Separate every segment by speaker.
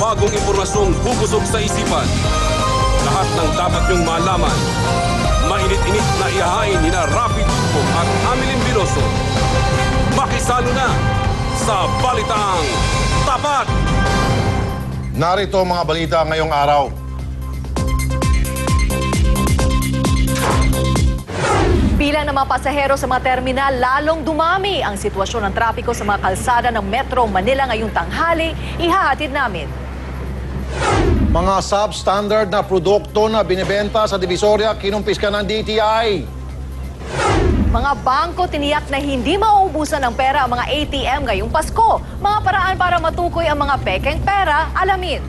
Speaker 1: bagong impormasyong bubusog sa isipan. Lahat ng dapat niyong malaman. Mainit-init na ihahain ni na Rapi Tulfo at Amilin Biloso. Makisalo na sa Balitaang Tapat!
Speaker 2: Narito ang mga balita ngayong araw.
Speaker 3: Bilang ng mga pasahero sa mga terminal, lalong dumami ang sitwasyon ng trapiko sa mga kalsada ng Metro Manila ngayong tanghali. Ihahatid namin.
Speaker 2: Mga substandard na produkto na binibenta sa Divisoria, kinumpiska ng DTI.
Speaker 3: Mga bangko tiniyak na hindi mauubusan ng pera ang mga ATM ngayong Pasko. Mga paraan para matukoy ang mga pekeng pera, alamin.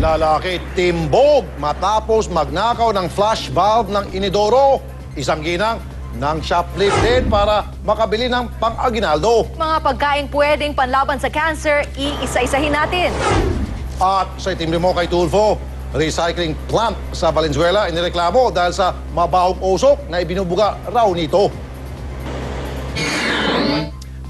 Speaker 2: Lalaki timbog matapos magnakaw ng flash valve ng inidoro. Isang ginang ng shoplift din para makabili ng pang-aginaldo.
Speaker 3: Mga pagkain pwedeng panlaban sa cancer, iisa-isahin natin.
Speaker 2: At sa itim mo kay Tulfo, recycling plant sa Valenzuela inireklamo dahil sa mabahong usok na ibinubuga raw nito.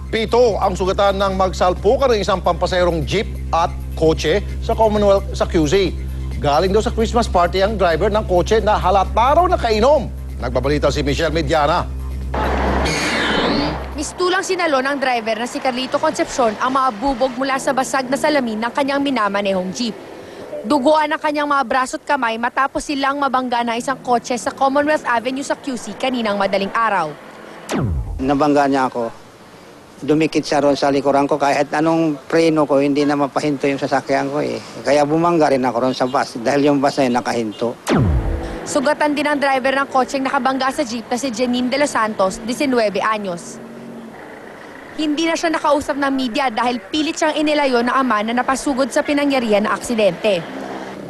Speaker 2: 7 ang sugatan ng magsalpukan ng isang pampaserong jeep at kotse sa Commonwealth sa QC. Galing daw sa Christmas party ang driver ng kotse na halata raw na kainom. Nagbabalita si Michelle Mediana.
Speaker 4: Mistulang sinalo ng driver na si Carlito Concepcion ang mga bubog mula sa basag na salamin ng kanyang minamanehong jeep. Duguan ang kanyang mga braso at kamay matapos silang mabangga ng isang kotse sa Commonwealth Avenue sa QC kaninang madaling araw.
Speaker 5: Nabangga niya ako. Dumikit siya ron sa likuran ko kahit anong preno ko, hindi na mapahinto yung sasakyan ko eh. Kaya bumangga rin ako ron sa bus dahil yung bus na yun nakahinto.
Speaker 4: Sugatan din ang driver ng kotseng nakabangga sa jeep na si Janine de los Santos, 19 anyos. Hindi na siya nakausap ng media dahil pilit siyang inilayo na ama na napasugod sa pinangyarihan na aksidente.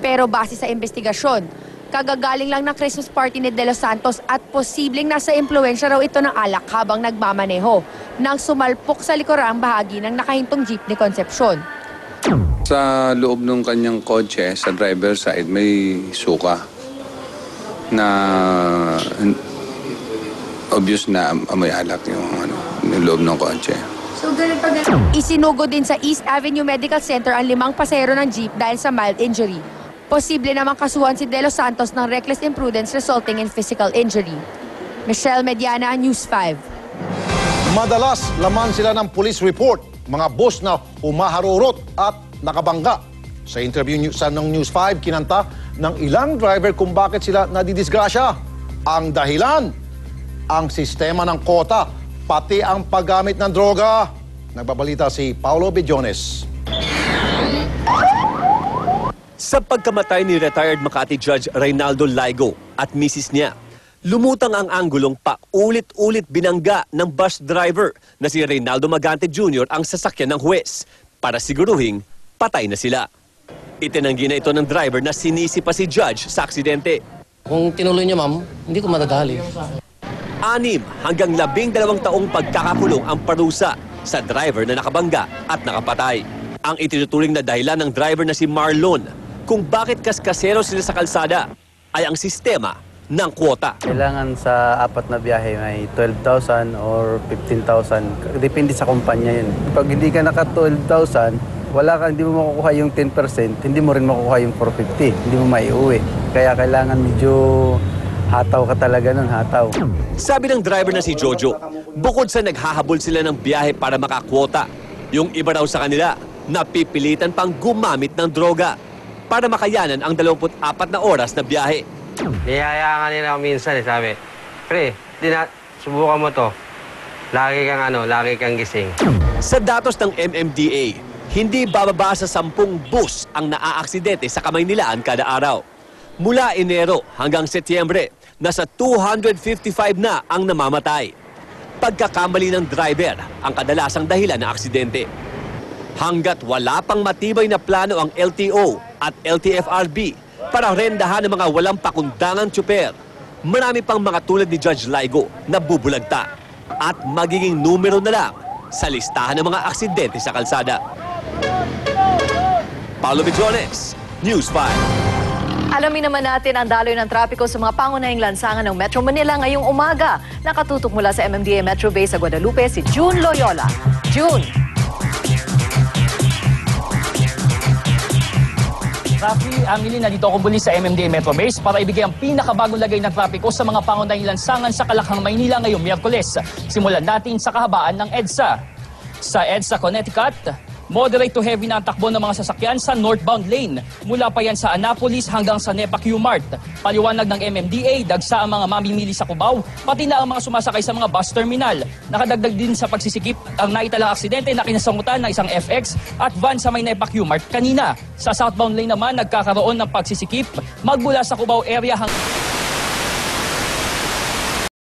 Speaker 4: Pero base sa investigasyon, kagagaling lang ng Christmas party ni De Los Santos at posibleng nasa impluensya raw ito ng alak habang nagmamaneho nang sumalpok sa likurang bahagi ng nakahintong jeep ni Concepcion.
Speaker 6: Sa loob ng kanyang kotse, sa driver side, may suka na obvious na amoy alak yung loob ng kotse.
Speaker 4: So, isinugo din sa East Avenue Medical Center ang 5 pasahero ng jeep dahil sa mild injury. Posible namang kasuhan si De Los Santos ng reckless imprudence resulting in physical injury. Michelle Mediana, News 5.
Speaker 2: Madalas laman sila ng police report, mga bus na humaharurot at nakabangga. Sa interview ng News 5, kinanta ng ilang driver kung bakit sila nadidisgrasya. Ang dahilan, ang sistema ng kota, pati ang paggamit ng droga. Nagbabalita si Paulo Bidjones.
Speaker 7: Sa pagkamatay ni retired Makati Judge Reynaldo Laigo at misis niya, lumutang ang anggulong paulit-ulit binangga ng bus driver na si Reynaldo Magante Jr. ang sasakyan ng huwes para siguruhing patay na sila. Itinanggi na ito ng driver na sinisi pa si Judge sa aksidente.
Speaker 8: Kung tinuloy niya, ma'am, hindi ko madadali.
Speaker 7: 6 hanggang 12 taong pagkakakulong ang parusa sa driver na nakabangga at nakapatay. Ang itinuturing na dahilan ng driver na si Marlon kung bakit kaskasero sila sa kalsada ay ang sistema ng kwota.
Speaker 9: Kailangan sa 4 na biyahe may 12,000 or 15,000. Depende sa kumpanya yun. Pag hindi ka naka 12,000, hindi mo makukuha yung 10%, hindi mo rin makukuha yung 450. Hindi mo maiuwi. Kaya kailangan medyo hataw ka talaga nun, hataw.
Speaker 7: Sabi ng driver na si Jojo, bukod sa naghahabol sila ng biyahe para makakwota, yung iba raw sa kanila, napipilitan pang gumamit ng droga para makayanan ang 24 na oras na biyahe.
Speaker 10: Niyaya nga nila minsan, sabi, pre, subukan mo to. Lagi kang gising.
Speaker 7: Sa datos ng MMDA, hindi bababa sa 10 bus ang naaaksidente sa Kamaynilaan kada araw. Mula Enero hanggang Setyembre, nasa 255 na ang namamatay. Pagkakamali ng driver ang kadalasang dahilan ng aksidente. Hanggat wala pang matibay na plano ang LTO at LTFRB para rendahan ng mga walang pakundangang tsuper, marami pang mga tulad ni Judge Laigo na bubulagta at magiging numero na lang sa listahan ng mga aksidente sa kalsada. Paulo Bidjones, News 5.
Speaker 3: Alamin naman natin ang daloy ng trapiko sa mga pangunahing lansangan ng Metro Manila ngayong umaga. Nakatutok mula sa MMDA Metro Base sa Guadalupe si June Loyola. June!
Speaker 11: Rafi, Angeli, nandito ako muli sa MMDA Metro Base para ibigay ang pinakabagong lagay ng trapiko sa mga pangunahing lansangan sa Kalakhang, Maynila ngayong Miyerkules. Simulan natin sa kahabaan ng EDSA. Sa EDSA Connecticut, moderate to heavy na ang takbo ng mga sasakyan sa northbound lane. Mula pa yan sa Annapolis hanggang sa NEPA Q-Mart. Paliwanag ng MMDA, dagsa ang mga mamimili sa Cubao, pati na ang mga sumasakay sa mga bus terminal. Nakadagdag din sa pagsisikip ang naitalang aksidente na kinasangutan ng isang FX at van sa may NEPA Q-Mart kanina. Sa southbound lane naman, nagkakaroon ng pagsisikip magmula sa Cubao area hanggang